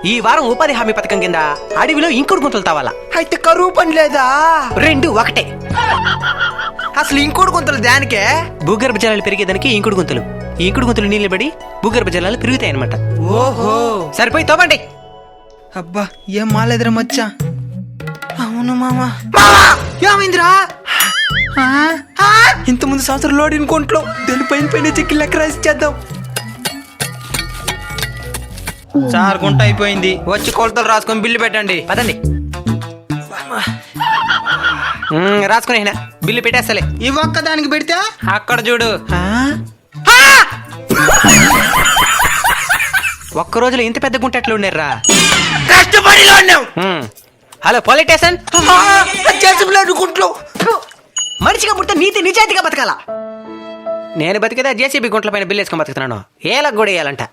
ఈ వారం ఉపాధి హామీ పథకం కింద అడవిలో ఇంకుడు గుంతలు తవ్వాలా. అయితే కరువు పని లేదా? రెండు ఒకటే. అసలు ఇంకోటి గుంతలు దానికే? భూగర్భ జలాలు పెరిగేదానికి ఇంకుడు గుంతలు. ఈ ఇంకుడు గుంతలు నీళ్ళు పడి భూగర్భ జలాలు పెరుగుతాయి అనమాట. ఓహో, సరిపోయి తవ్వండి. అబ్బా ఏం మాలేదురా మచ్చా. అవును మామా. ఏమైందిరా? ఇంత ముందు సంవత్సరం లోడ్ ఇంకోంట్లో దాని పైన పైన చెక్కి లెక్క రాసి చేద్దాం. సార్ గుంట అయిపోయింది, వచ్చి కొలతలు రాసుకొని బిల్లు పెట్టండి. పదండి. రాసుకునే బిల్లు పెట్టేస్తలే. ఈ ఒక్క దానికి పెడితే అక్కడ చూడు. ఒక్క రోజులో ఇంత పెద్ద గుంట ఎట్లా ఉండేరా? కష్టపడిలో ఉన్నాం. హలో పొలిటీషియన్, గుంట్లో మనిషిగా పుడితే నీతి నిజాయితీగా బతకాల. నేను బతికేదా జేసీబీ గుంట్ల పైన బిల్లు వేసుకొని బతుకుతున్నాను. ఏలకు కూడా వేయాలంట.